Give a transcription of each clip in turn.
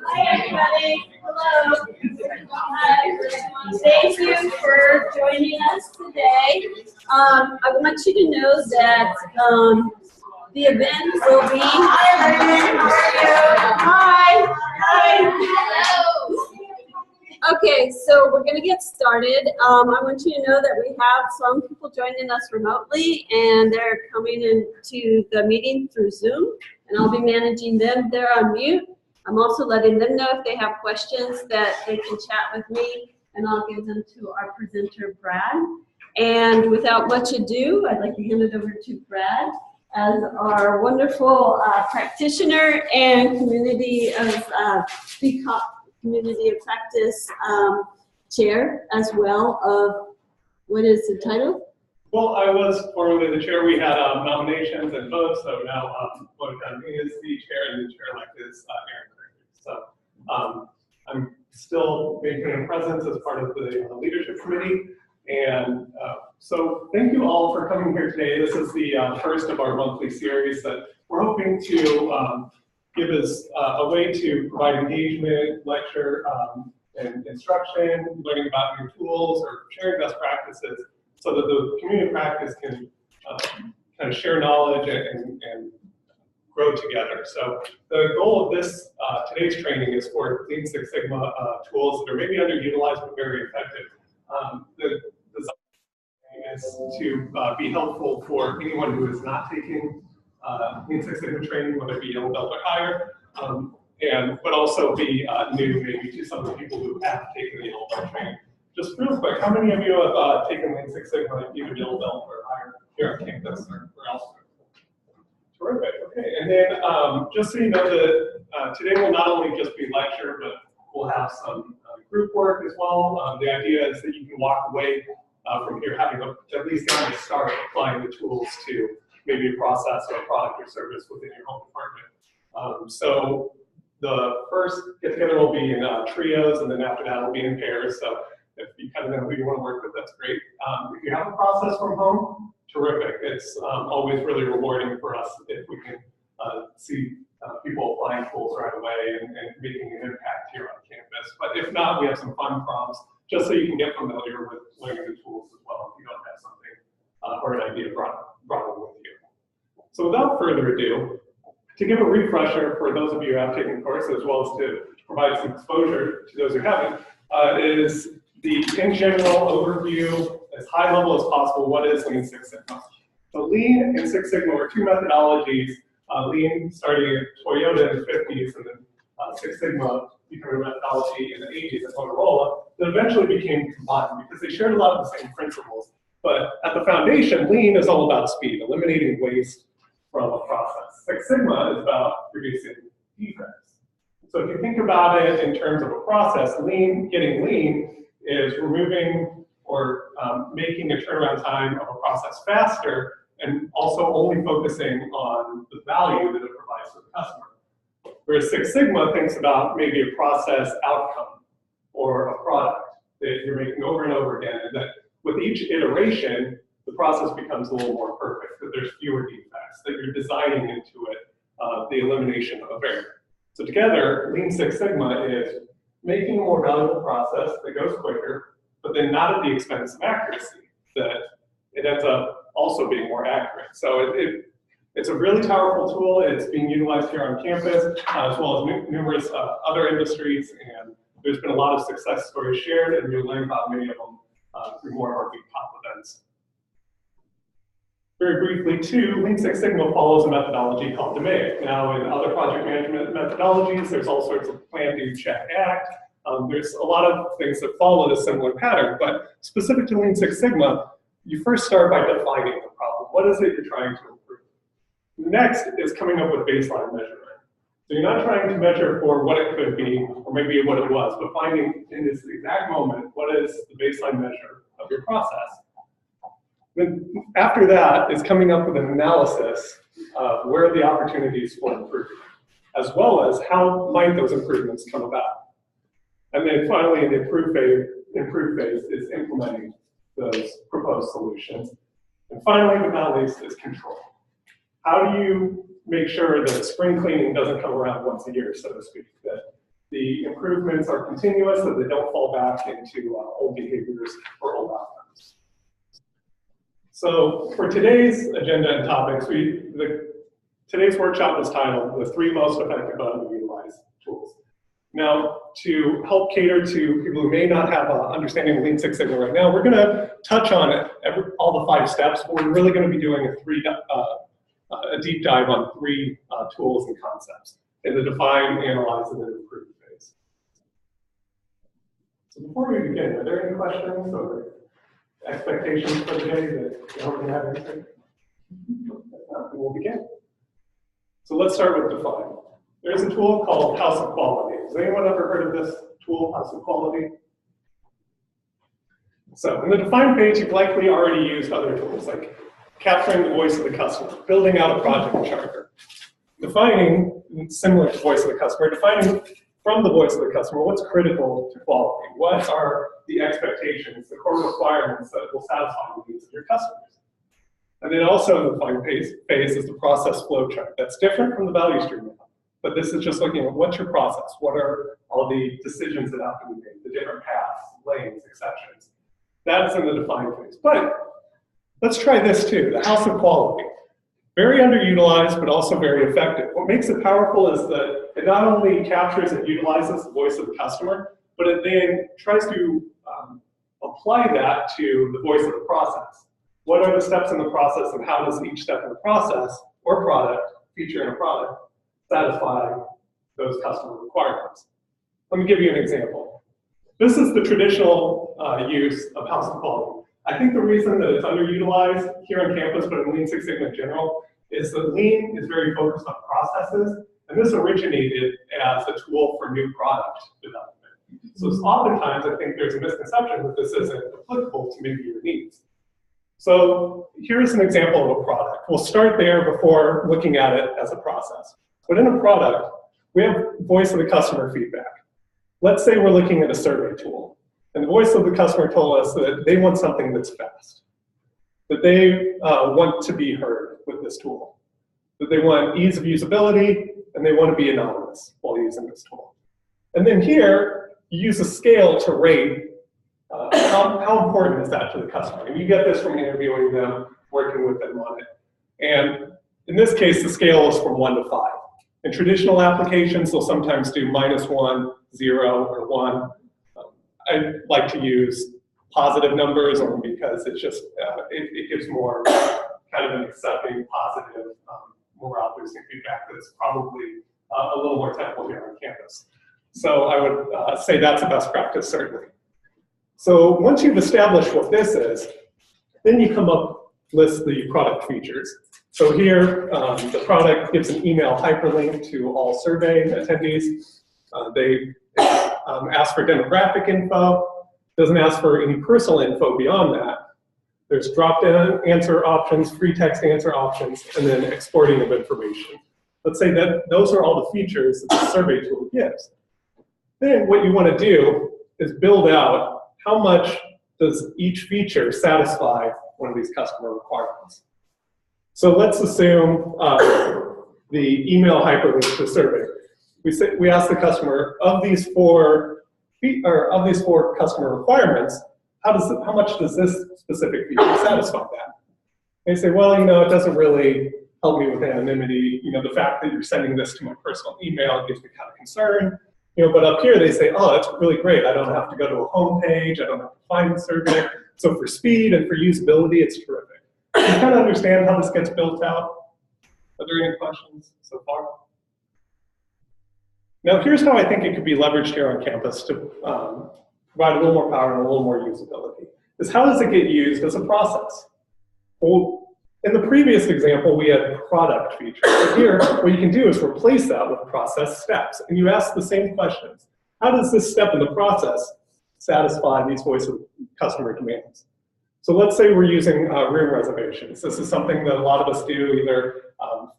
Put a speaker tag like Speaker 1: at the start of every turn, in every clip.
Speaker 1: Hi everybody, hello. Thank you for joining us today. I want you to know that the event will be. Hi everyone, how are you? Hi. Hi. Okay, so we're going to get started. I want you to know that we have some people joining us remotely, and they're coming into the meeting through Zoom, and I'll be managing them. They're on mute. I'm also letting them know if they have questions that they can chat with me, and I'll give them to our presenter, Brad. And without much ado, I'd like to hand it over to Brad as our wonderful practitioner and community of practice chair, as well of, what is the title?
Speaker 2: Well, I was formerly the chair. We had nominations and votes, so now voted on me as the chair, and the chair-elect is Aaron. So I'm still making a presence as part of the leadership committee. And so thank you all for coming here today. This is the first of our monthly series that we're hoping to give us a way to provide engagement, lecture, and instruction, learning about new tools, or sharing best practices, so that the community of practice can kind of share knowledge and grow together. So the goal of this today's training is for Lean Six Sigma tools that are maybe underutilized but very effective. The design is to be helpful for anyone who is not taking Lean Six Sigma training, whether it be yellow belt or higher, but also be new maybe to some of the people who have taken the yellow belt training. Just real quick, how many of you have taken Lean Six Sigma, either yellow belt or higher, here on campus or elsewhere? Terrific. Okay, and then just so you know that today will not only just be lecture, but we'll have some group work as well. The idea is that you can walk away from here having at least gotten to start applying the tools to maybe a process or a product or service within your home department. So the first get together will be in trios, and then after that will be in pairs. So if you kind of know who you want to work with, that's great. If you have a process from home, terrific. It's always really rewarding for us if we can see people applying tools right away and making an impact here on campus. But if not, we have some fun prompts just so you can get familiar with learning the tools as well if you don't have something or an idea brought in with you. So without further ado, to give a refresher for those of you who have taken the course, as well as to provide some exposure to those who haven't, is the in general overview, as high level as possible, what is Lean Six Sigma? So Lean and Six Sigma were two methodologies. Lean starting at Toyota in the 50s, and then Six Sigma becoming a methodology in the 80s at Motorola, that eventually became combined because they shared a lot of the same principles. But at the foundation, Lean is all about speed, eliminating waste from a process. Six Sigma is about reducing defects. So if you think about it in terms of a process, getting lean is removing or making a turnaround time of a process faster, and also only focusing on the value that it provides to the customer. Whereas Six Sigma thinks about maybe a process outcome or a product that you're making over and over again, and that with each iteration, the process becomes a little more perfect, that there's fewer defects, that you're designing into it the elimination of error. So together, Lean Six Sigma is making a more valuable process that goes quicker, but then not at the expense of accuracy, that it ends up also being more accurate. So it's a really powerful tool. It's being utilized here on campus, as well as numerous other industries, and there's been a lot of success stories shared, and you'll learn about many of them through more of our big top events Very briefly, too, Lean Six Sigma follows a methodology called DMAIC. Now, in other project management methodologies, there's all sorts of plan, do, check, act. There's a lot of things that follow this similar pattern, but specific to Lean Six Sigma, you first start by defining the problem. What is it you're trying to improve? Next is coming up with baseline measurement. So you're not trying to measure for what it could be, or maybe what it was, but finding in this exact moment, what is the baseline measure of your process? Then after that is coming up with an analysis of where are the opportunities for improvement, as well as how might those improvements come about. And then finally, in the improve phase is implementing those proposed solutions. And finally, but not least, is control. How do you make sure that spring cleaning doesn't come around once a year, so to speak, that the improvements are continuous, that they don't fall back into old behaviors or old outcomes? So for today's agenda and topics, today's workshop is titled The 3 Most Effective Underutilized Tools. Now, to help cater to people who may not have an understanding of Lean Six Sigma right now, we're going to touch on all the 5 steps, but we're really going to be doing a deep dive on 3 tools and concepts in the define, analyze, and then improve phase. So before we begin, are there any questions or expectations for the day that you don't have anything? We'll begin. So let's start with define. There's a tool called House of Quality. Has anyone ever heard of this tool, House of Quality? So in the define page, you've likely already used other tools like capturing the voice of the customer, building out a project charter, defining, similar to voice of the customer, defining from the voice of the customer what's critical to quality, what are the expectations, the core requirements that will satisfy the needs of your customers. And then also in the define phase is the process flow chart. That's different from the value stream, but this is just looking at what's your process, what are all the decisions that have to be made, the different paths, lanes, exceptions. That's in the define phase. But let's try this too, the House of Quality. Very underutilized, but also very effective. What makes it powerful is that it not only captures and utilizes the voice of the customer, but it then tries to apply that to the voice of the process. What are the steps in the process, and how does each step in the process or product, feature in a product, satisfy those customer requirements? Let me give you an example. This is the traditional use of House of Quality. I think the reason that it's underutilized here on campus, but in Lean Six Sigma in general, is that Lean is very focused on processes, and this originated as a tool for new product development. So oftentimes, I think there's a misconception that this isn't applicable to maybe your needs. So here's an example of a product. We'll start there before looking at it as a process. But in a product, we have voice of the customer feedback. Let's say we're looking at a survey tool. And the voice of the customer told us that they want something that's fast, that they want to be heard with this tool, that they want ease of usability, and they want to be anonymous while using this tool. And then here, you use a scale to rate how important is that to the customer. And you get this from interviewing them, working with them on it. And in this case, the scale is from 1 to 5. In traditional applications, they'll sometimes do -1, 0, or 1. I like to use positive numbers only because it's just, it gives more kind of an accepting, positive, morale-boosting feedback that's probably a little more technical here on campus. So I would say that's a best practice, certainly. So once you've established what this is, then you come up, list the product features. So here, the product gives an email hyperlink to all survey attendees. They ask for demographic info, doesn't ask for any personal info beyond that. There's drop-down answer options, free text answer options, and then exporting of information. Let's say that those are all the features that the survey tool gives. Then what you want to do is build out how much does each feature satisfy one of these customer requirements. So let's assume the email hyperlink to survey. We ask the customer, of these four customer requirements, how much does this specific feature satisfy that? They say, well, it doesn't really help me with anonymity. The fact that you're sending this to my personal email gives me kind of concern. But up here they say, oh, that's really great. I don't have to go to a home page. I don't have to find the survey. So for speed and for usability, it's terrific. Do you kind of understand how this gets built out? Are there any questions so far? Now, here's how I think it could be leveraged here on campus to provide a little more power and a little more usability. Is how does it get used as a process? Well, in the previous example, we had product features. But here, what you can do is replace that with process steps. And you ask the same questions. How does this step in the process satisfy these voice of customer demands? So let's say we're using room reservations. This is something that a lot of us do either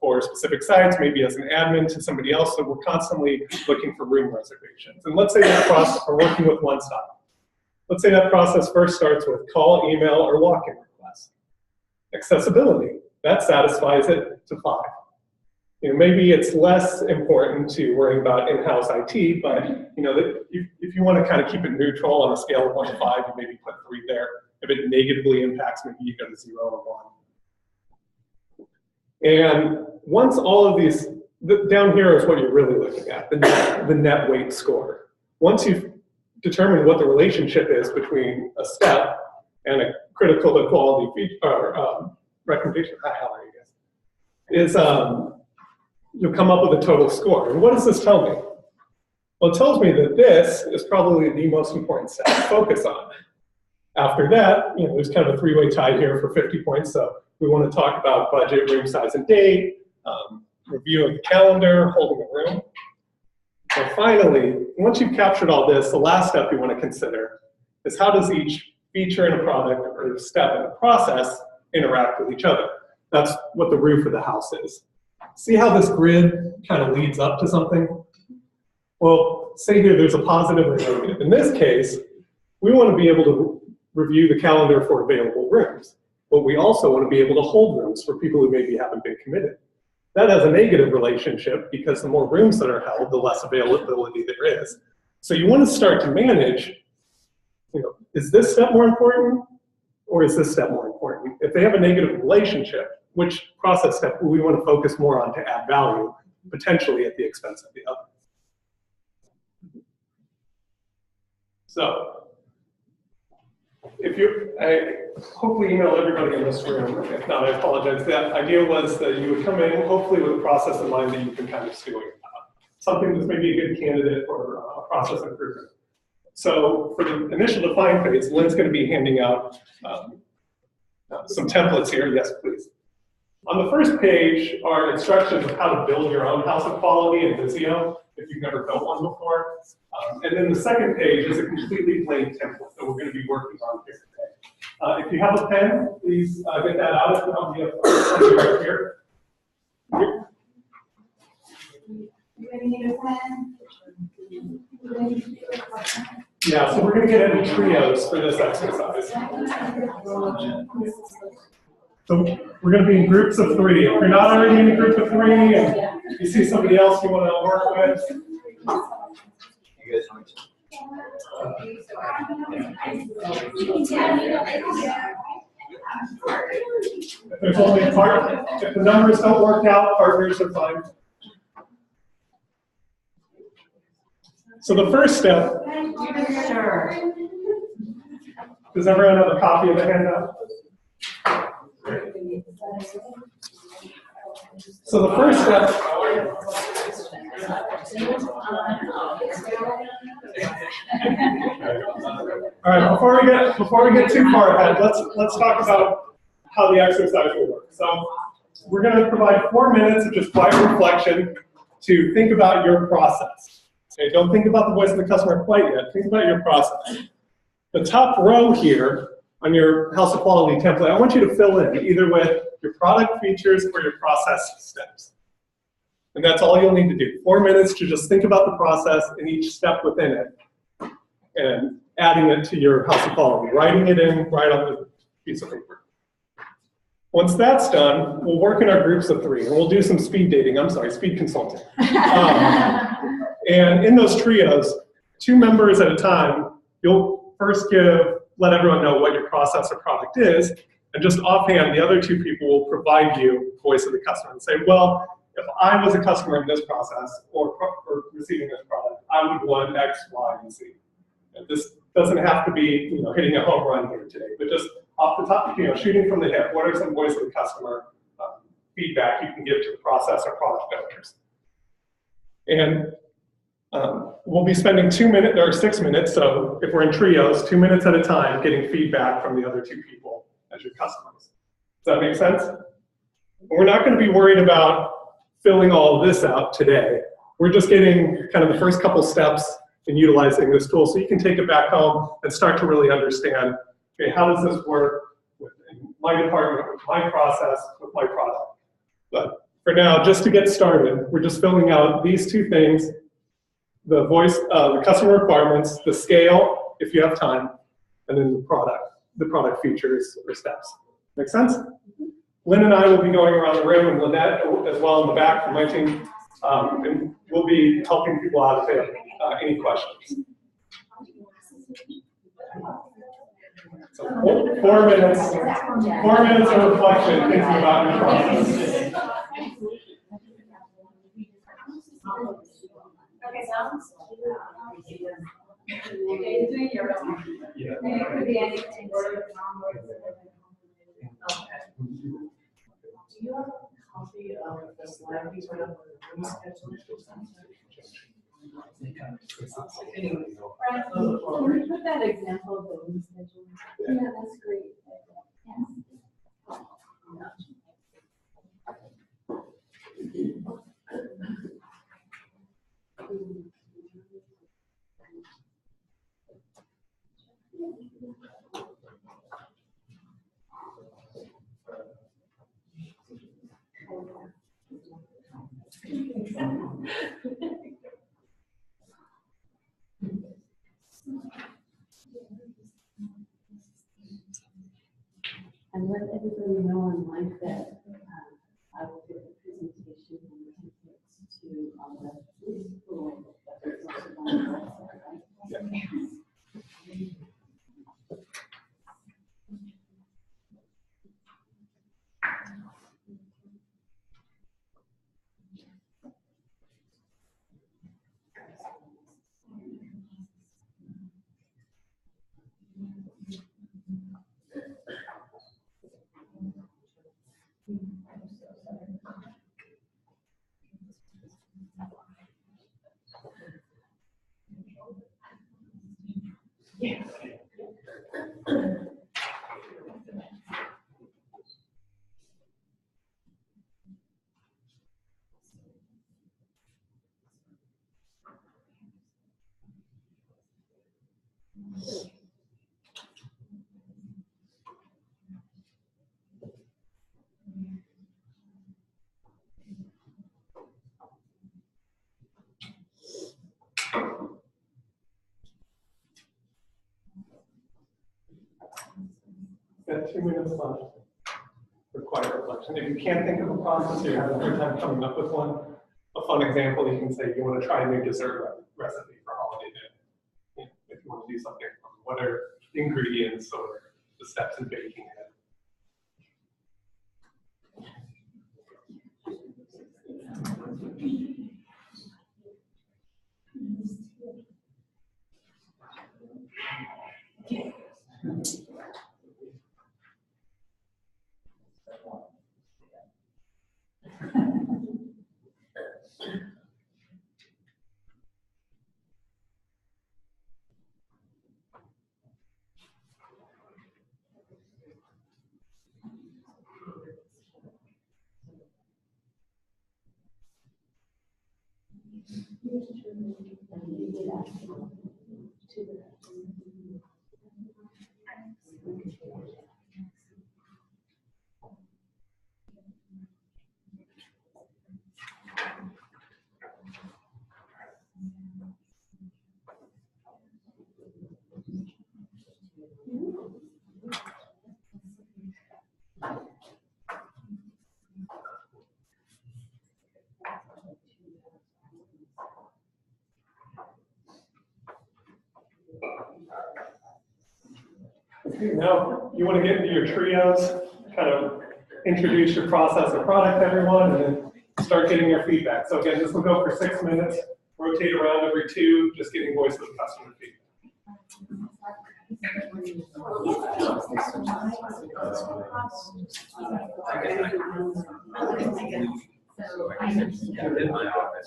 Speaker 2: for specific sites, maybe as an admin to somebody else, so we're constantly looking for room reservations. And let's say that process, we're working with one stop. Let's say that process first starts with call, email, or walk-in request. Accessibility, that satisfies it to 5. Maybe it's less important to worry about in-house IT, but if you want to kind of keep it neutral on a scale of 1 to 5, you maybe put 3 there. If it negatively impacts, maybe you go to 0 or 1. And once all of these, down here is what you're really looking at, the net weight score. Once you've determined what the relationship is between a step and a critical to quality feature, or recommendation, how are you guys? Is you'll come up with a total score. And what does this tell me? Well, it tells me that this is probably the most important step to focus on. After that, there's kind of a 3-way tie here for 50 points. So we want to talk about budget, room size, and date, review of the calendar, holding a room. So finally, once you've captured all this, the last step you want to consider is how does each feature in a product or step in a process interact with each other? That's what the roof of the house is. See how this grid kind of leads up to something? Well, say here there's a positive or negative. In this case, we want to be able to review the calendar for available rooms, but we also want to be able to hold rooms for people who maybe haven't been committed. That has a negative relationship because the more rooms that are held, the less availability there is. So you want to start to manage, is this step more important or is this step more important? If they have a negative relationship, which process step do we want to focus more on to add value, potentially at the expense of the other? So, I hopefully emailed everybody in this room. If not, I apologize. The idea was that you would come in, hopefully with a process in mind that you can kind of stew about. Something that's maybe a good candidate for a process improvement. So for the initial define phase, Lynn's going to be handing out some templates here. Yes, please. On the first page are instructions of how to build your own house of quality in Visio, if you've never built one before. And then the second page is a completely blank template that we're going to be working on here today. If you have a pen, please get that out. If not, we have a right here. Yeah, so we're going to get into trios for this exercise. So we're going to be in groups of 3. If you're not already in a group of 3 and you see somebody else you want to work with, if there's only a part, if the numbers don't work out, partners are fine. So the first step, does everyone have a copy of the handout? So the first step, all right, before we get too far ahead, let's talk about how the exercise will work. So we're going to provide 4 minutes of just quiet reflection to think about your process. Okay, don't think about the voice of the customer quite yet. Think about your process. The top row here on your house of quality template, I want you to fill in either with your product features or your process steps. And that's all you'll need to do. 4 minutes to just think about the process and each step within it and adding it to your house of quality, writing it in right on the piece of paper. Once that's done, we'll work in our groups of 3 and we'll do some speed dating. I'm sorry, speed consulting. And in those trios, 2 members at a time, you'll first let everyone know what your process or product is, and just offhand, the other 2 people will provide you voice of the customer and say, well, if I was a customer in this process or receiving this product, I would want X, Y, and Z. And this doesn't have to be hitting a home run here today, but just off the top, shooting from the hip, what are some voice of the customer feedback you can give to the process or product owners? And we'll be spending 2 minutes, or 6 minutes, so if we're in trios, 2 minutes at a time getting feedback from the other two people as your customers. Does that make sense? We're not going to be worried about filling all of this out today. We're just getting kind of the first couple steps in utilizing this tool so you can take it back home and start to really understand, okay, how does this work in my department, with my process, with my product. But for now, just to get started, we're just filling out these two things, the voice, the customer requirements, the scale, if you have time, and then the product features or steps. Make sense? Lynn and I will be going around the room, and Lynette as well in the back from my team, and we'll be helping people out if they have any questions. So 4 minutes, 4 minutes of reflection, thinking about your process.
Speaker 1: Okay, sounds.
Speaker 2: Yeah.
Speaker 3: Do you have a copy of the slide we put up on the schedule? Anyway,
Speaker 4: Can you put that example of the room schedule?
Speaker 1: Yeah, that's great.
Speaker 4: And let everybody know in life that I will give a presentation and tickets to the school that is also on the website, right?
Speaker 2: Got 2 minutes left for quiet reflection. If you can't think of a process or you're having a hard time coming up with one, a fun example, you can say you want to try a new dessert recipe for holiday dinner. If you want to do something, what are ingredients or the steps in baking it? Now, you want to get into your trios, kind of introduce your process or product to everyone, and then start getting your feedback. So again, this will go for 6 minutes, rotate around every 2, just getting voice of the customer feedback.
Speaker 5: In my office,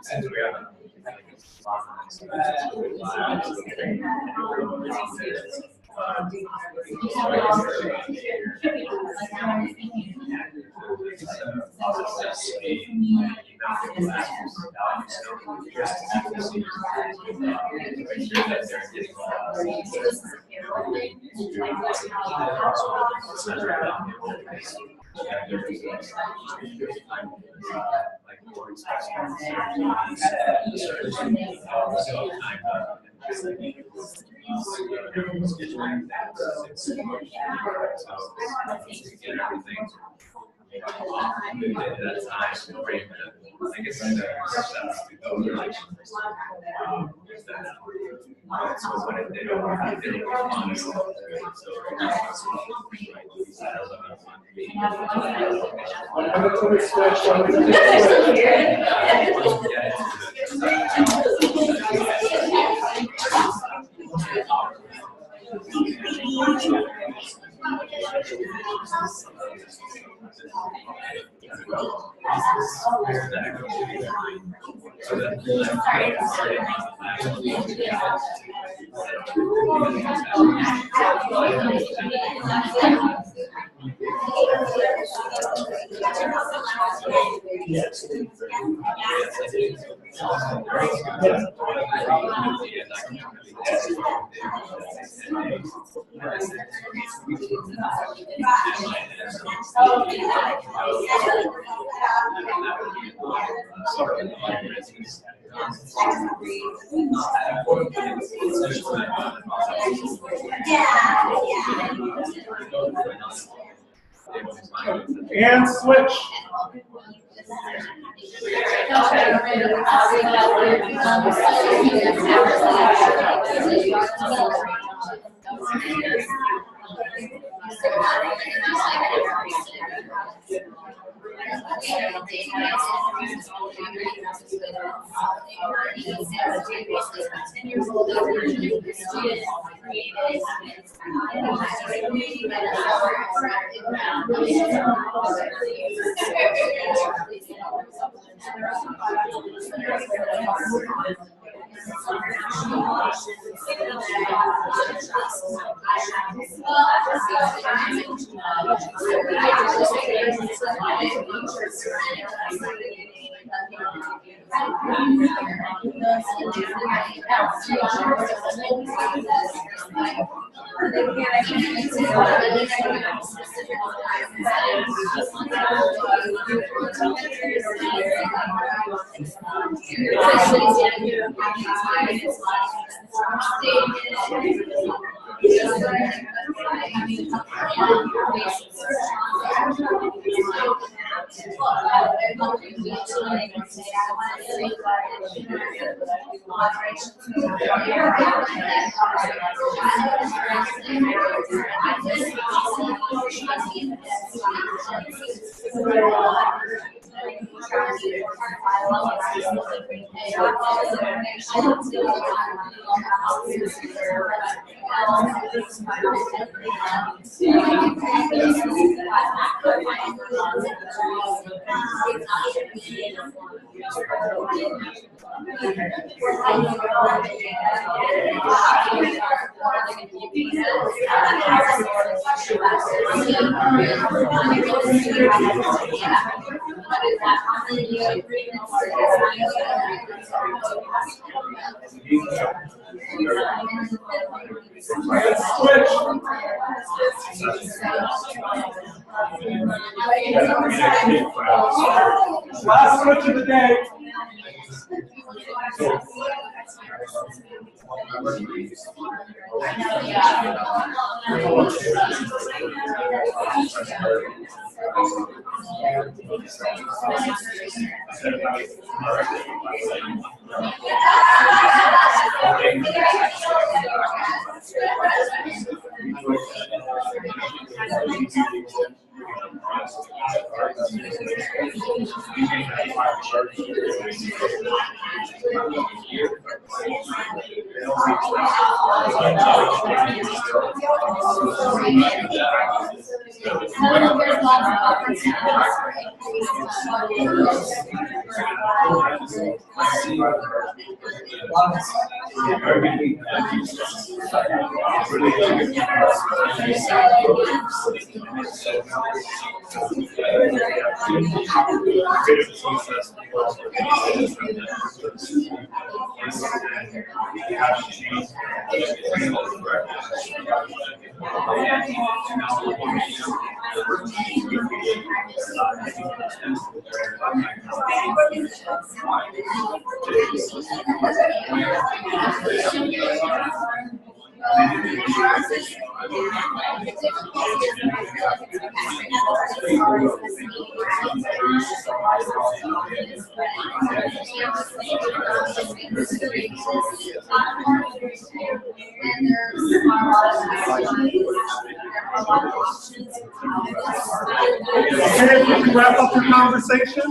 Speaker 5: since we have I guess I
Speaker 2: And switch. Last switch of the day.
Speaker 1: There's lots of opportunities.
Speaker 2: Okay, we can wrap up the conversation.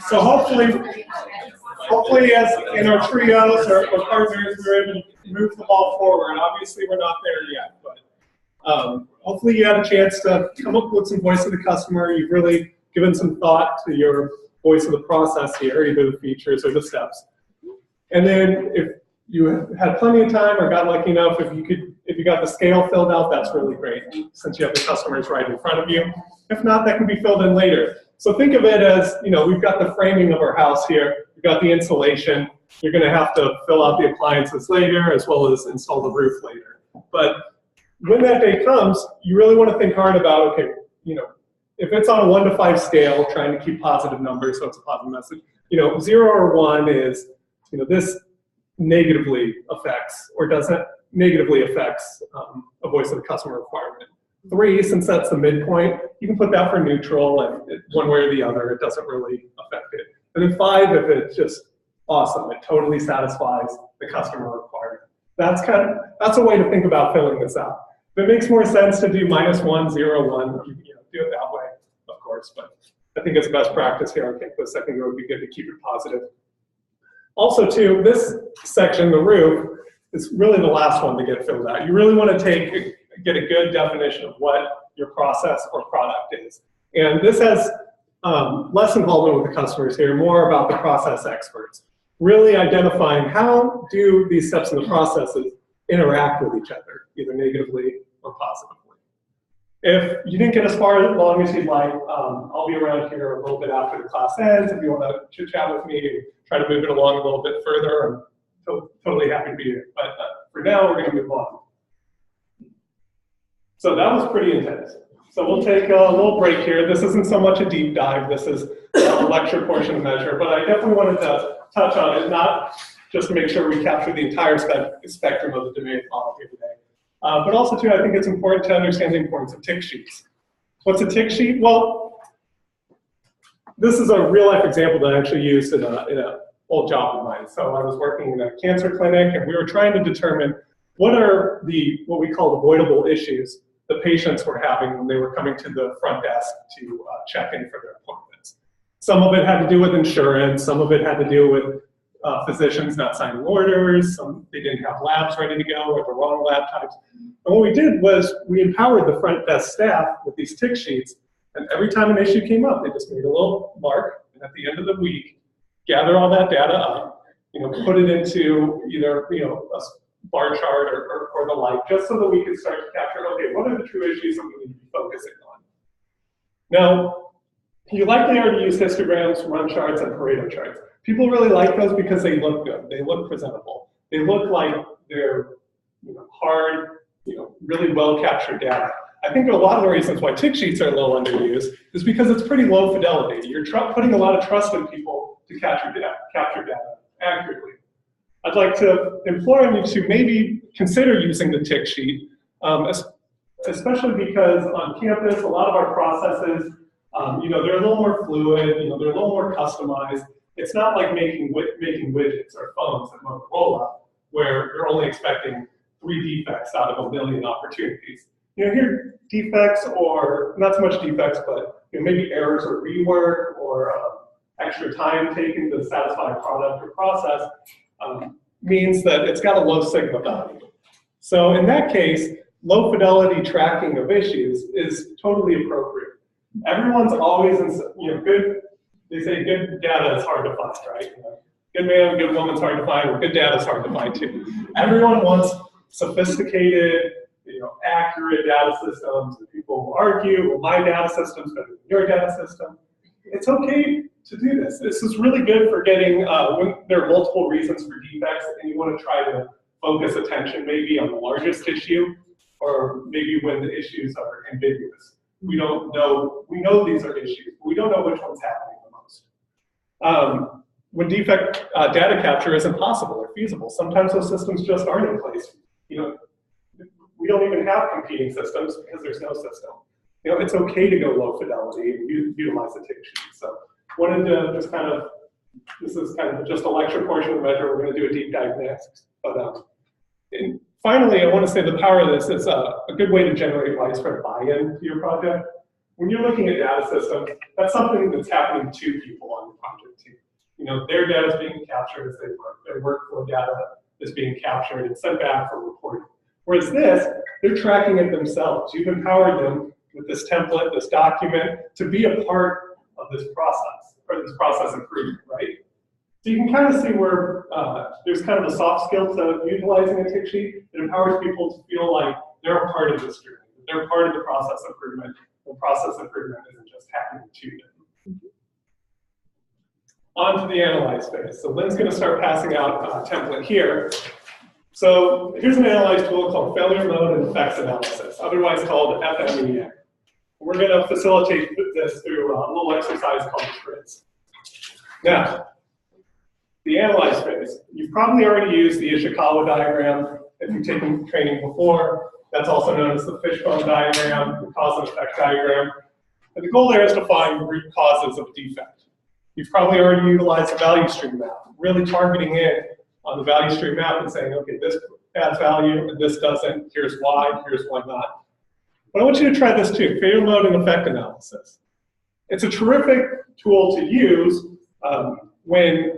Speaker 2: So hopefully as in our trios or partners, we're able to move the ball forward. Obviously, we're not there yet, but hopefully you had a chance to come up with some voice of the customer. You've really given some thought to your voice of the process here, either the features or the steps. And then if you had plenty of time or got lucky enough, if you got the scale filled out, that's really great, since you have the customers right in front of you. If not, that can be filled in later. So think of it as, we've got the framing of our house here, we've got the insulation, you're gonna have to fill out the appliances later, as well as install the roof later. But when that day comes, you really wanna think hard about, okay, if it's on a 1 to 5 scale, trying to keep positive numbers, so it's a positive message. 0 or 1 is, this negatively affects or doesn't negatively affects a voice of the customer requirement. 3, since that's the midpoint, you can put that for neutral, and one way or the other, it doesn't really affect it. And then 5, if it's just awesome, it totally satisfies the customer requirement. That's a way to think about filling this out. If it makes more sense to do -1, 0, 1, do it that way, of course. But I think it's best practice here. I think the second row would be good to keep it positive. Also, too, this section, the roof, is really the last one to get filled out. You really want to get a good definition of what your process or product is. And this has less involvement with the customers here, more about the process experts. Really identifying how do these steps in the processes interact with each other, either negatively or positively. If you didn't get as far along as you'd like, I'll be around here a little bit after the class ends. If you want to chit chat with me and try to move it along a little bit further, I'm totally happy to be here. But for now, we're going to move on. So that was pretty intense. So we'll take a little break here. This isn't so much a deep dive. This is a lecture portion of Measure, but I definitely wanted to touch on it, not just to make sure we capture the entire spectrum of the demand model here today. But also, too, I think it's important to understand the importance of tick sheets. What's a tick sheet? Well, this is a real-life example that I actually used in an old job of mine. So I was working in a cancer clinic, and we were trying to determine what we call avoidable issues the patients were having when they were coming to the front desk to check in for their appointments. Some of it had to do with insurance, some of it had to do with physicians not signing orders, they didn't have labs ready to go or the wrong lab types. And what we did was we empowered the front desk staff with these tick sheets, and every time an issue came up, they just made a little mark, and at the end of the week, gather all that data up, put it into either a bar chart or the like, just so that we can start to capture, okay, what are the true issues that we need to be focusing on? Now, you likely already use histograms, run charts, and Pareto charts. People really like those because they look good. They look presentable. They look like they're hard really well captured data. I think a lot of the reasons why tick sheets are a little underused is because it's pretty low fidelity. You're putting a lot of trust in people to capture data accurately. I'd like to implore you to maybe consider using the tick sheet, especially because on campus, a lot of our processes, they're a little more fluid, they're a little more customized. It's not like making widgets or phones at Motorola, where you're only expecting 3 defects out of a million opportunities. Here defects, or not so much defects, but maybe errors or rework or extra time taken to satisfy a product or process means that it's got a low sigma value. So in that case, low fidelity tracking of issues is totally appropriate. Everyone's always in, good, they say good data is hard to find, right? Good man, good woman's hard to find, or good data is hard to find too. Everyone wants sophisticated, accurate data systems. People will argue, well, my data system's better than your data system. It's okay to do this. This is really good for getting, when there are multiple reasons for defects and you want to try to focus attention maybe on the largest issue, or maybe when the issues are ambiguous. We know these are issues, but we don't know which one's happening the most. When defect data capture isn't possible or feasible, sometimes those systems just aren't in place. We don't even have competing systems because there's no system. It's okay to go low fidelity and utilize the tick sheet. So wanted to just this is kind of just a lecture portion of the measure. We're going to do a deep dive next. But and finally, I want to say the power of this is a good way to generate widespread buy-in to your project. When you're looking at data systems, that's something that's happening to people on the project team. Their data is being captured as they work. Their workflow data is being captured and sent back for reporting. Whereas this, they're tracking it themselves. You've empowered them with this template, this document, to be a part of this process, or this process improvement, right? So you can kind of see where there's kind of a soft skill to utilizing a tick sheet. It empowers people to feel like they're a part of this journey. They're part of the process improvement. The process improvement isn't just happening to them. On to the analyze phase. So Lynn's going to start passing out a template here. So here's an analyze tool called failure mode and effects analysis, otherwise called FMEA. We're going to facilitate this through a little exercise called TRIZ. Now, the analyze phase. You've probably already used the Ishikawa diagram if you've taken training before. That's also known as the fishbone diagram, the cause and effect diagram. And the goal there is to find root causes of defect. You've probably already utilized the value stream map, really targeting in on the value stream map and saying, okay, this adds value and this doesn't. Here's why not. But I want you to try this too, failure mode and effect analysis. It's a terrific tool to use when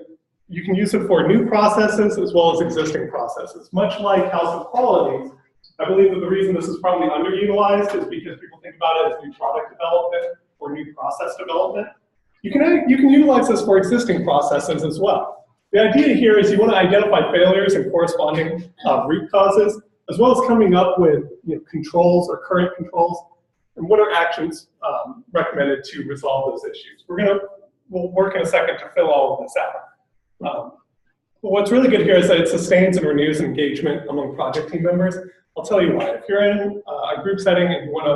Speaker 2: you can use it for new processes as well as existing processes. Much like House of Qualities, I believe that the reason this is probably underutilized is because people think about it as new product development or new process development. You can utilize this for existing processes as well. The idea here is you want to identify failures and corresponding root causes, as well as coming up with controls or current controls, and what are actions recommended to resolve those issues. We'll work in a second to fill all of this out. But what's really good here is that it sustains and renews engagement among project team members. I'll tell you why. If you're in a group setting and you want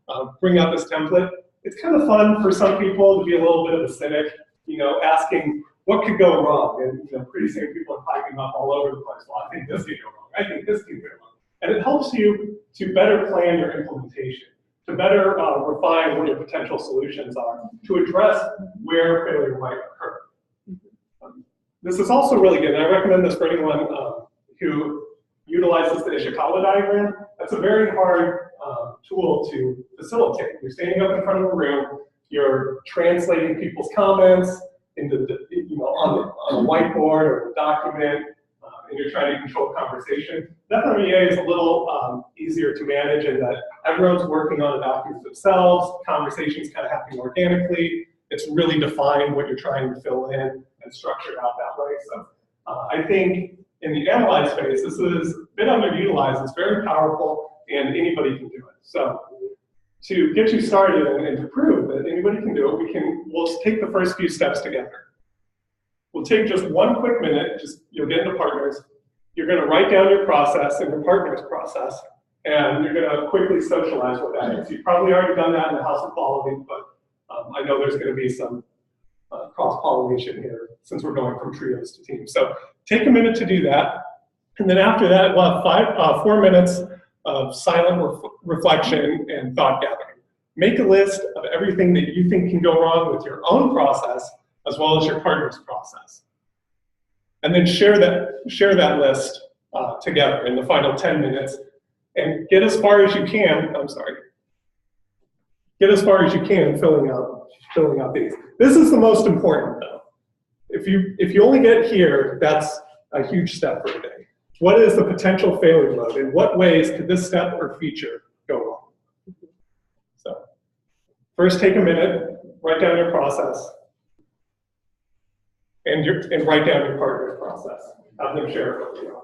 Speaker 2: to bring out this template, it's kind of fun for some people to be a little bit of a cynic, asking what could go wrong, and pretty soon people are piping up all over the place. Well, I think this could go wrong. I think this could go wrong. And it helps you to better plan your implementation, to better refine what your potential solutions are, to address where failure might occur. This is also really good, and I recommend this for anyone who utilizes the Ishikawa diagram. That's a very hard tool to facilitate. You're standing up in front of a room, you're translating people's comments into on a whiteboard or a document, and you're trying to control conversation. FMEA is a little easier to manage in that everyone's working on a document themselves, conversation's kind of happening organically, it's really defined what you're trying to fill in and structure out that way. So I think in the analyze phase, this is a bit underutilized, it's very powerful, and anybody can do it. So to get you started and to prove that anybody can do it, we'll take the first few steps together. We'll take just one quick minute, you'll get into partners. You're going to write down your process and your partner's process, and you're going to quickly socialize what that is. You've probably already done that in the House of Quality, but I know there's going to be some cross-pollination here since we're going from trios to teams. So take a minute to do that, and then after that, we'll have 4 minutes of silent reflection and thought gathering. Make a list of everything that you think can go wrong with your own process as well as your partner's process. And then share that list together in the final 10 minutes and get as far as you can, get as far as you can filling out these. This is the most important though. If you only get here, that's a huge step for a day. What is the potential failure mode? In what ways could this step or feature go wrong? So first take a minute, write down your process, and write down your partner's process. Have them share it with you.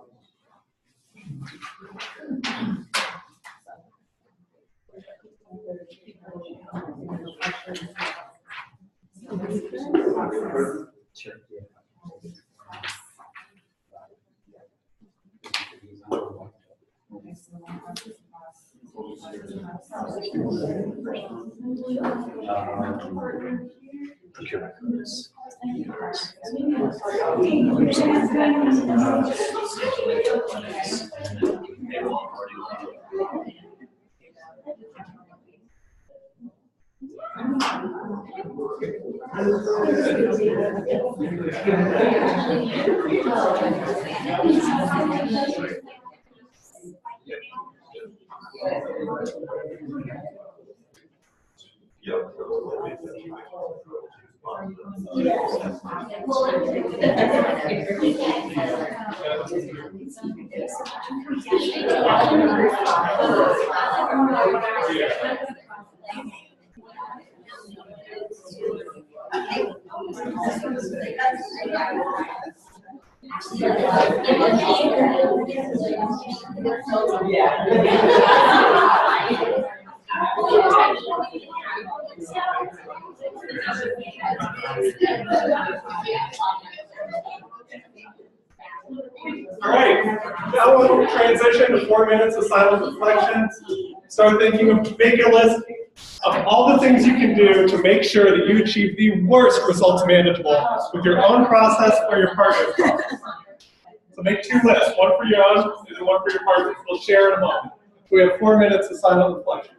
Speaker 2: All right, now we'll transition to 4 minutes of silent reflection. Start thinking of, make a list of all the things you can do to make sure that you achieve the worst results manageable with your own process or your partner's process. So make 2 lists, one for your own and one for your partner. We'll share in a moment. We have 4 minutes of silent reflection.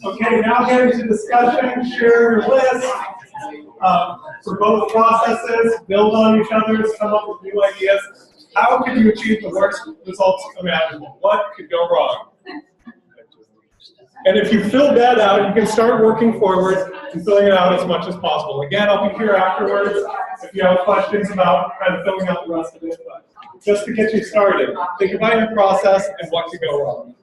Speaker 2: Okay, now getting to discussion, share your list for both processes, build on each other's, come up with new ideas. How can you achieve the worst results imaginable? What could go wrong? And if you fill that out, you can start working forward and filling it out as much as possible. Again, I'll be here afterwards if you have questions about kind of filling out the rest of it. But just to get you started, think about your process and what could go wrong.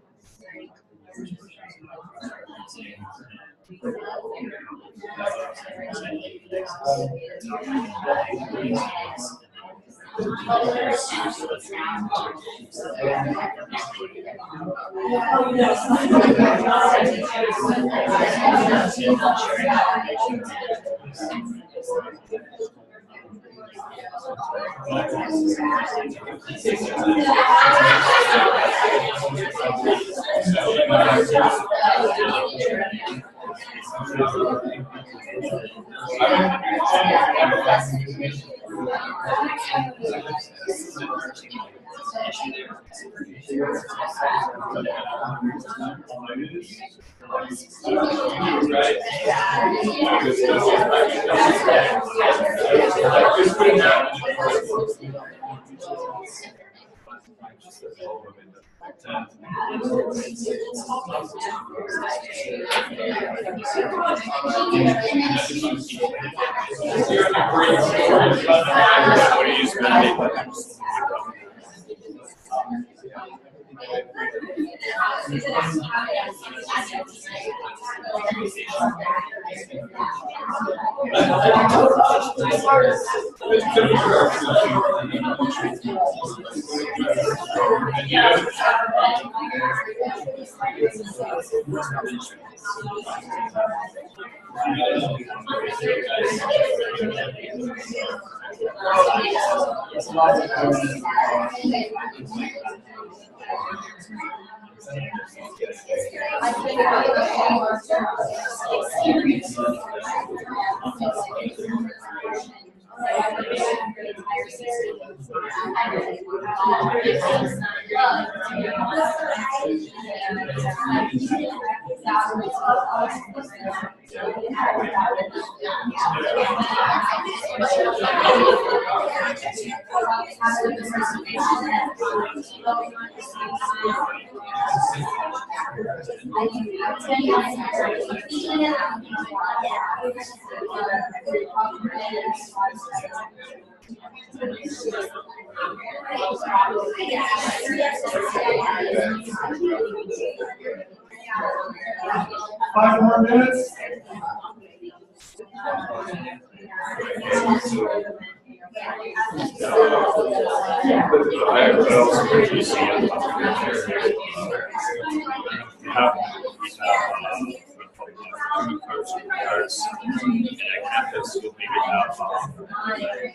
Speaker 2: Five more minutes.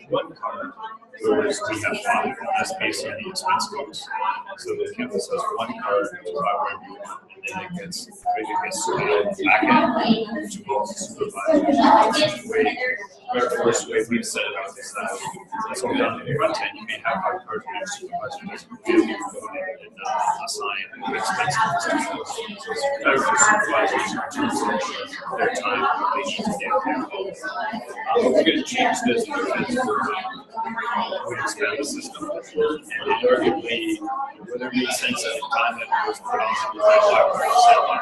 Speaker 6: one card, whereas we have five. That's based on the expense codes. So the campus has one card to cover everyone, and then it gets back end to all the supervisors. Where first way we've set it up is that it's only on the front end. You may have five cards where your supervisor doesn't really go ahead and assign expense codes. So it's better for supervisors in terms of their time and what they need to do. We're going to change this because we expand the system, and arguably, whether it makes sense at the time that it was put on the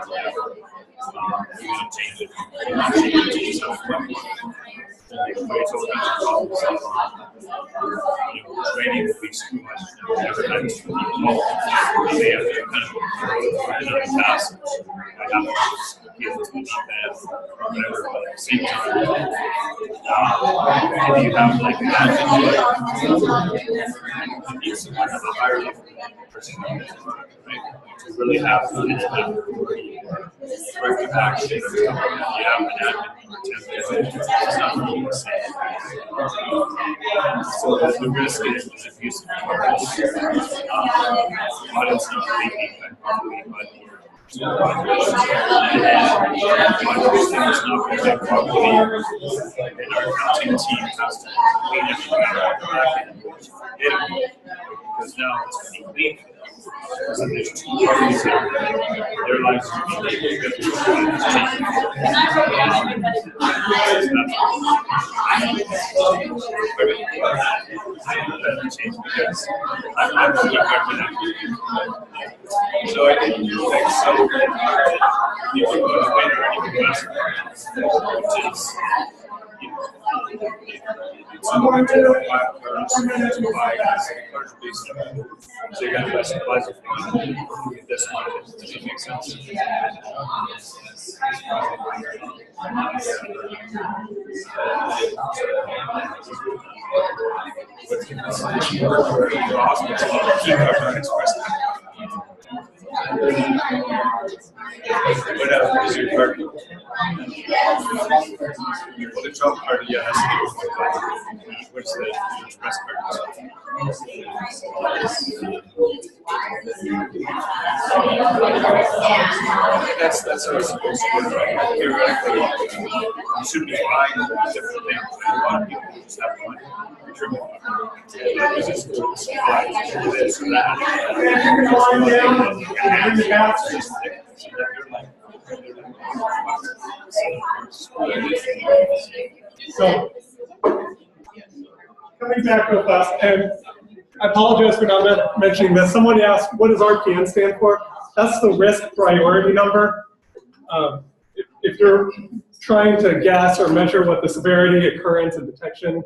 Speaker 6: whatever, we're going to change it. Training will be supervised. Never had to be involved. They have to kind of run out of tasks. I have to be able to be not bad or whatever, but at the same time, if you have like that, you need someone at a higher level person, right? To really have corrective action. You have an admin it's not really the same. So the risk is abuse of power. But it's not leaking properly, but things not being properly, and our accounting team has to clean everything out back end, because now it's going to be clean. And there's two parties here. Their lives are being able to change because I'm looking back to that. So I think so. You can go to later and you can ask which is someone to buy cards to buy cards based on so you're going to buy supplies with this one. Does that make sense? What else is your card? Well, the trump card, yeah, has to be what's the express card? That's how it's supposed to work, right? Theoretically, you should be buying different things, but a lot of people just have one. Because it's this or that.
Speaker 2: So, coming back real fast, and I apologize for not mentioning this. Someone asked, what does RPN stand for? That's the risk priority number. If you're trying to guess or measure what the severity, occurrence, and detection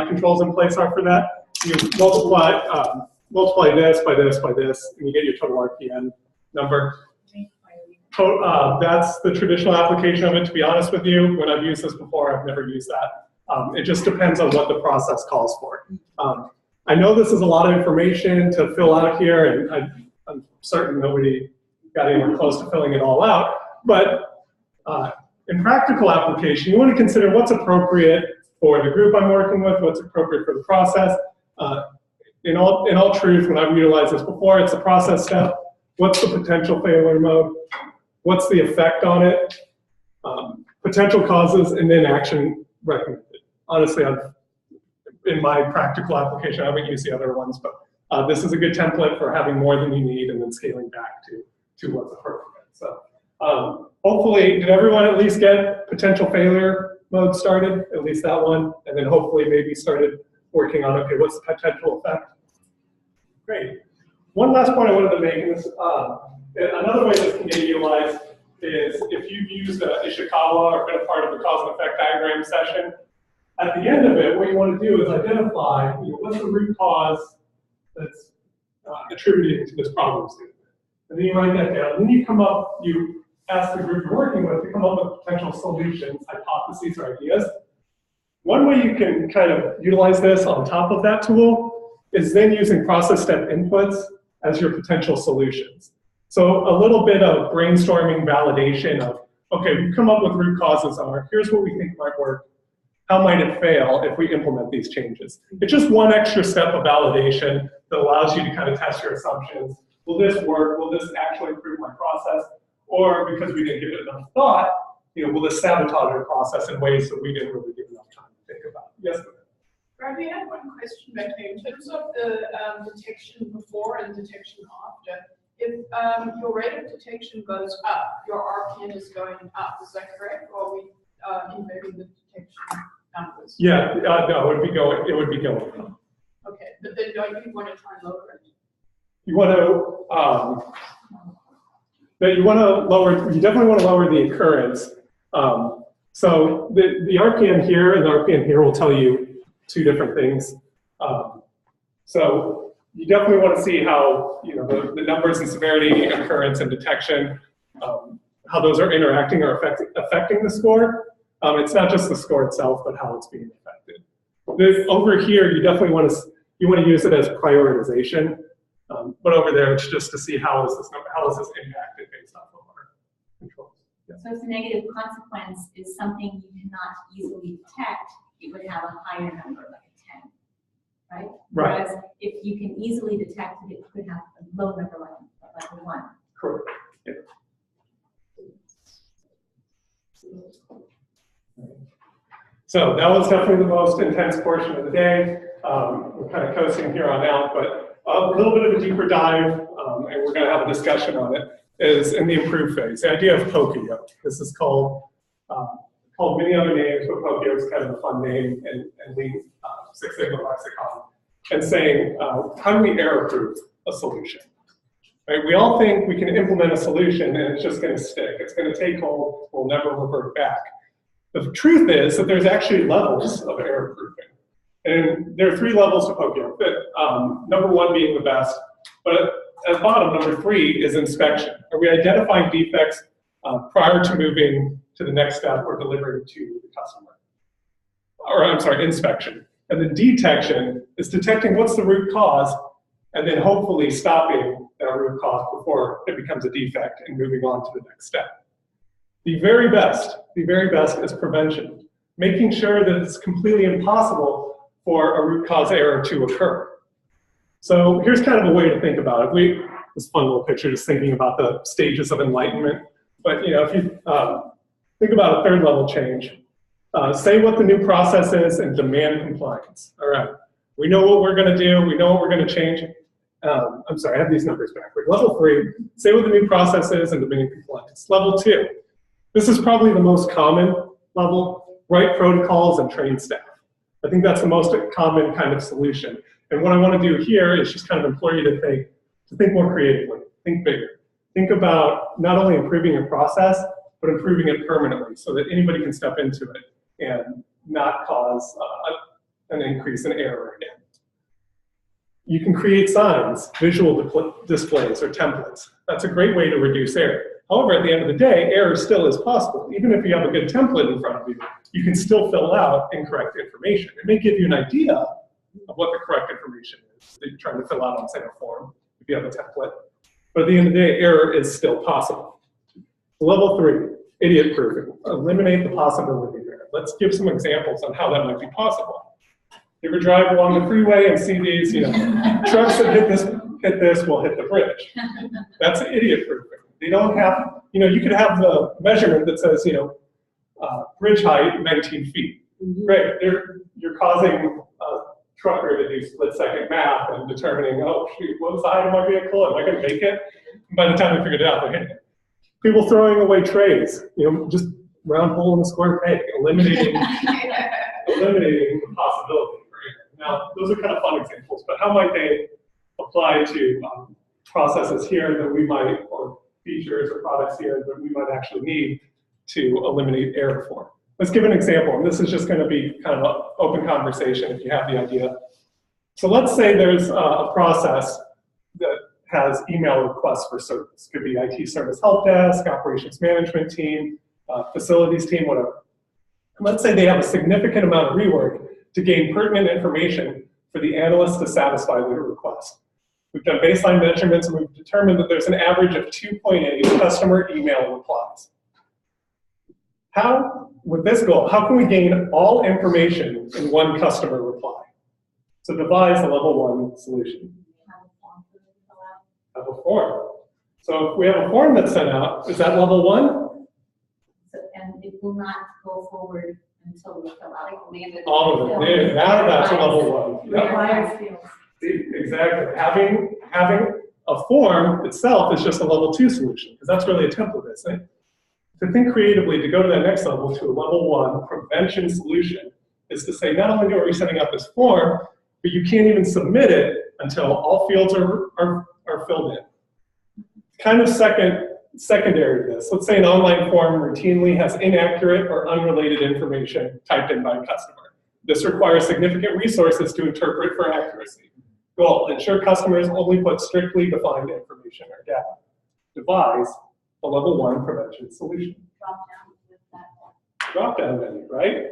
Speaker 2: controls in place are for that, you multiply this by this by this, and you get your total RPN number. That's the traditional application of it, to be honest with you. When I've used this before, I've never used that. It just depends on what the process calls for. I know this is a lot of information to fill out here, and I'm certain nobody got anywhere close to filling it all out, but in practical application, you want to consider what's appropriate for the group I'm working with, what's appropriate for the process. In all truth, when I've utilized this before, it's a process step. What's the potential failure mode? What's the effect on it? Potential causes, and then action recommended. Honestly, in my practical application, I haven't used the other ones, but this is a good template for having more than you need and then scaling back to what's appropriate. So hopefully, did everyone at least get potential failure mode started? At least that one, and then hopefully maybe started working on, okay, what's the potential effect? Great. One last point I wanted to make, and this, another way this can get utilized is if you've used Ishikawa or been a part of the cause and effect diagram session, at the end of it, what you want to do is identify what's the root cause that's attributed to this problem statement. And then you write that down. And then you come up, you ask the group you're working with to come up with potential solutions, hypotheses, or ideas. One way you can kind of utilize this on top of that tool is then using process step inputs as your potential solutions. So a little bit of brainstorming validation of, okay, we come up with root causes are, here's what we think might work. how might it fail if we implement these changes? It's just one extra step of validation that allows you to kind of test your assumptions. Will this work? Will this actually improve my process? Or because we didn't give it enough thought, will this sabotage our process in ways that we didn't really give enough time to think about? Yes, ma'am.
Speaker 7: Robbie, I have one question back there. In terms of the detection before and detection after, if your rate of detection goes up, your RPN is going up. Is that correct? Or are we inverting the detection numbers?
Speaker 2: Yeah, no, it would be going up.
Speaker 7: Okay, but then don't you want to try and lower it?
Speaker 2: You definitely want to lower the occurrence. So the RPN here and the RPN here will tell you two different things. So you definitely want to see how the numbers and severity, occurrence, and detection, how those are interacting or affecting the score. It's not just the score itself, but how it's being affected. Over here, you definitely want to use it as prioritization. But over there, it's just to see how is this impacted based off of our controls. Yeah.
Speaker 8: So if the negative consequence is something you cannot easily detect, it would have a higher number, like a 10, right?
Speaker 2: Right.
Speaker 8: Whereas if you can easily detect it, it could have a low number, like a 1.
Speaker 2: Correct. Yeah. So that was definitely the most intense portion of the day. We're kind of coasting here on out, but a little bit of a deeper dive, and we're going to have a discussion on it, is in the improve phase. The idea of Pokio. This is called many other names, but Pokio is kind of a fun name and Lean Six Sigma lexicon. And saying, how do we error-proof a solution? Right? We all think we can implement a solution and it's just going to stick. It's going to take hold. We'll never revert back. The truth is that there's actually levels of error-proofing. And there are 3 levels to Pokio. Number 1 being the best, but at the bottom, number 3 is inspection. Are we identifying defects prior to moving to the next step or delivering to the customer? Or I'm sorry, inspection. And then detection is detecting what's the root cause and then hopefully stopping that root cause before it becomes a defect and moving on to the next step. The very best is prevention, making sure that it's completely impossible for a root cause error to occur. So here's kind of a way to think about it. This fun little picture just thinking about the stages of enlightenment. But if you think about a 3rd level change, say what the new process is and demand compliance. All right, we know what we're going to do. We know what we're going to change. I'm sorry, I have these numbers backward. Level 3, say what the new process is and demand compliance. Level 2, this is probably the most common level, write protocols and train staff. I think that's the most common kind of solution. And what I want to do here is just kind of implore you to think more creatively, think bigger. Think about not only improving your process, but improving it permanently so that anybody can step into it and not cause an increase in error again. You can create signs, visual displays, or templates. That's a great way to reduce error. However, at the end of the day, error still is possible. Even if you have a good template in front of you, you can still fill out incorrect information. It may give you an idea of what the correct information is that you're trying to fill out on, say, a form, if you have a template. But at the end of the day, error is still possible. Level 3, idiot proofing. Eliminate the possibility of error. Let's give some examples on how that might be possible. You ever drive along the freeway and see these, trucks that hit this will hit the bridge. That's idiot proofing. They don't have, you could have the measurement that says, bridge height 19 feet. Great, you're causing a trucker to do split-second math and determining, oh shoot, what was the height of my vehicle? Am I going to make it? And by the time they figured it out, they're hitting it. People throwing away trays, just round hole in the square peg, eliminating the possibility. Now, those are kind of fun examples, but how might they apply to processes here that we might, or features or products here that we might actually need to eliminate error for? Let's give an example, and this is just going to be kind of an open conversation if you have the idea. So let's say there's a process that has email requests for service. Could be IT service help desk, operations management team, facilities team, whatever. And let's say they have a significant amount of rework to gain pertinent information for the analyst to satisfy their request. We've done baseline measurements and we've determined that there's an average of 2.8 customer email replies. with this goal, how can we gain all information in one customer reply? So devise a level 1 solution. Have a form. So if we have a form that's sent out, is that level 1?
Speaker 8: So, and it will not go forward until we fill out
Speaker 2: All of it. There, now that's a level 1. Yep.
Speaker 8: Requires fields.
Speaker 2: See, exactly. Having a form itself is just a level 2 solution, because that's really a template, isn't it? To think creatively, to go to that next level, to a level 1 prevention solution, is to say not only are we setting up this form, but you can't even submit it until all fields are filled in. Kind of secondary to this. Let's say an online form routinely has inaccurate or unrelated information typed in by a customer. This requires significant resources to interpret for accuracy. Goal, ensure customers only put strictly defined information or data. Devise a level 1 prevention solution. Drop down menu, right?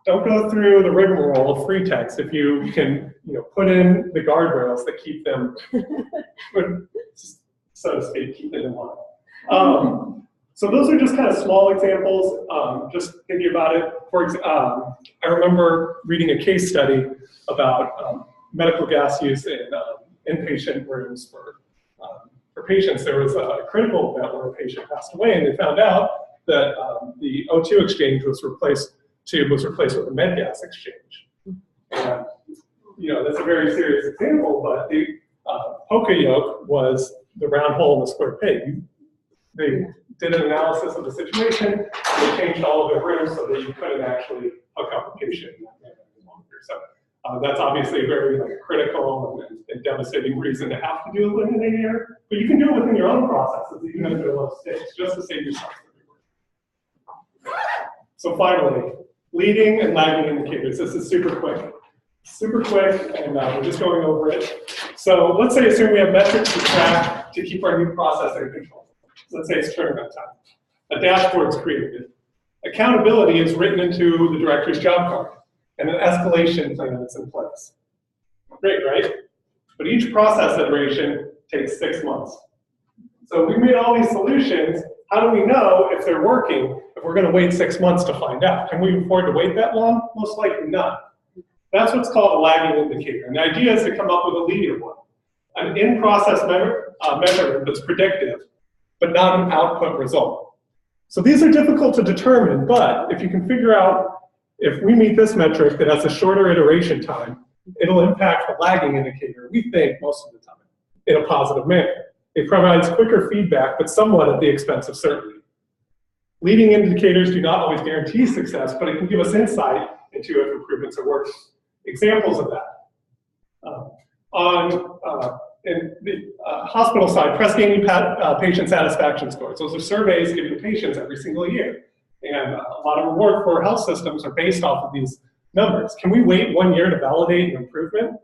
Speaker 2: Don't go through the rigmarole of free text if you can, put in the guardrails that keep them, so to speak, keep them in line. So those are just kind of small examples. Just thinking about it. I remember reading a case study about medical gas use in inpatient rooms for patients. There was a critical event where a patient passed away, and they found out that the O2 exchange was replaced with a med gas exchange. And, that's a very serious example, but the polka yoke was the round hole in the square peg. They did an analysis of the situation. They changed all of their rooms so that you couldn't actually hook up a patient in that manner any longer. So that's obviously a very critical and devastating reason to have to do a linear, but you can do it within your own processes, even if they're low stakes, just to save yourself everywhere. So finally, leading and lagging indicators. This is super quick, and we're just going over it. So let's assume we have metrics to track to keep our new process under control. Let's say it's turnaround time. A dashboard is created. Accountability is written into the director's job card, and an escalation plan is in place. Great, right? But each process iteration takes 6 months. So we made all these solutions. How do we know if they're working if we're going to wait 6 months to find out? Can we afford to wait that long? Most likely not. That's what's called a lagging indicator. And the idea is to come up with a leading one. An in-process measurement that's predictive, but not an output result. So these are difficult to determine, but if you can figure out if we meet this metric that has a shorter iteration time, it'll impact the lagging indicator, we think, most of the time, in a positive manner. It provides quicker feedback, but somewhat at the expense of certainty. Leading indicators do not always guarantee success, but it can give us insight into if improvements are working. Examples of that. In the hospital side, press gaining patient satisfaction scores. Those are surveys given to patients every single year. And a lot of reward for health systems are based off of these numbers. Can we wait 1 year to validate an improvement?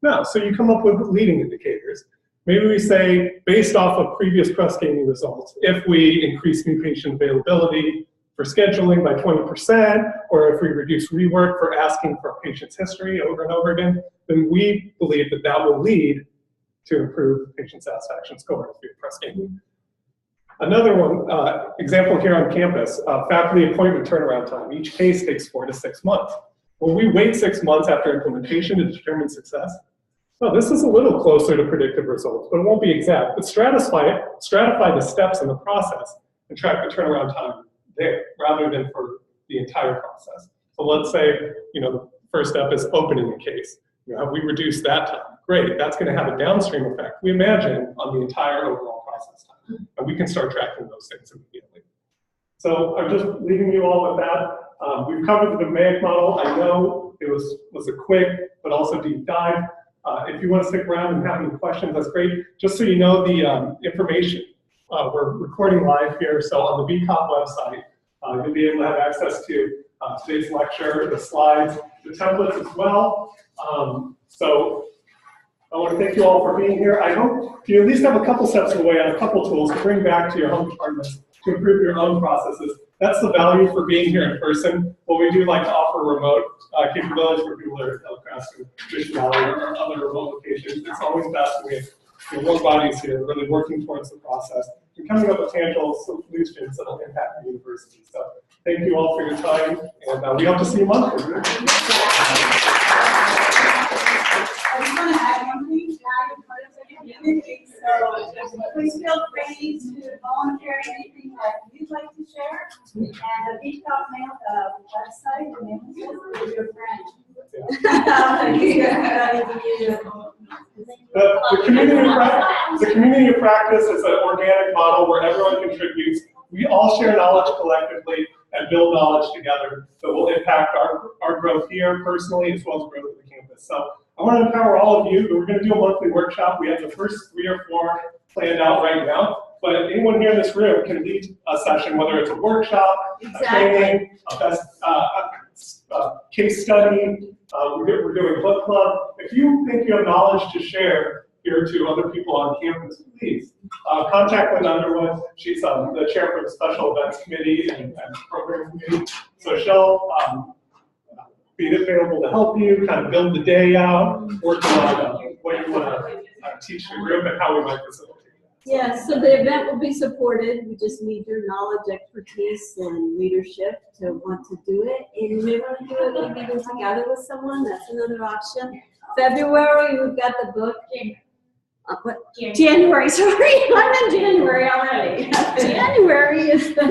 Speaker 2: No, so you come up with leading indicators. Maybe we say, based off of previous press gaining results, if we increase new patient availability for scheduling by 20%, or if we reduce rework for asking for a patient's history over and over again, then we believe that that will lead to improve patient satisfaction scores via press gaining. Another one, example here on campus, faculty appointment turnaround time. Each case takes 4 to 6 months. Will we wait 6 months after implementation to determine success? No, this is a little closer to predictive results, but it won't be exact. But stratify the steps in the process and track the turnaround time there, rather than for the entire process. So let's say, the first step is opening a case. Have we reduced that time? Great, that's going to have a downstream effect, we imagine, on the entire overall process time. And we can start tracking those things immediately. So I'm just leaving you all with that. We've covered the DMAIC model. I know it was a quick, but also deep dive. If you want to stick around and have any questions, that's great. Just so you know the information, we're recording live here, so on the BCOP website, you'll be able to have access to today's lecture, the slides, the templates as well. So I want to thank you all for being here. I hope you at least have a couple steps away on a couple tools to bring back to your home departments to improve your own processes. That's the value for being here in person. But we do like to offer remote capabilities for people that are at Hillcrest or Mission Valley or other remote locations. It's always best when we have more bodies here really working towards the process and coming up with tangible solutions that will impact the university. So Thank you all for your time, and we hope to see you monthly.
Speaker 9: I just want to add one thing. Now you're part of the community, so please feel free to volunteer anything that you'd like to share. And the Beach Talk mail website, the mailing list is your friend.
Speaker 2: The community of practice is an organic model where everyone contributes. We all share knowledge collectively and build knowledge together that will impact our growth here personally as well as growth of the campus. So I want to empower all of you. We're going to do a monthly workshop. We have the first 3 or 4 planned out right now. But anyone here in this room can lead a session, whether it's a workshop, a training, a case study. We're doing book club. If you think you have knowledge to share here to other people on campus, please contact Lynn Underwood. She's the chair for the Special Events Committee and Program Committee. So she'll be available to help you kind of build the day out, working on what you want to teach the group and how we might facilitate.
Speaker 1: Yes, so the event will be supported. We just need your knowledge, expertise, and leadership to want to do it. And you may want to do it maybe even together with someone. That's another option. February, we've got the book. January, sorry, I'm in January already. January is the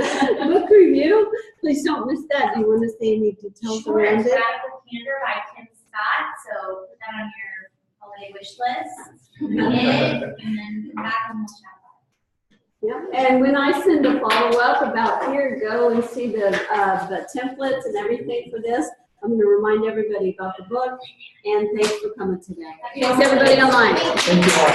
Speaker 1: book review. Please don't miss that. Do you want to say any details around it?
Speaker 8: Radical Candor by Tim Scott, so put that on your holiday wish list. Read it, and then come back and we'll chat about it.
Speaker 1: Yeah, and when I send a follow-up about here, go and see the templates and everything for this. I'm going to remind everybody about the book, and thanks for coming today. Thanks everybody online.
Speaker 2: Thank you all.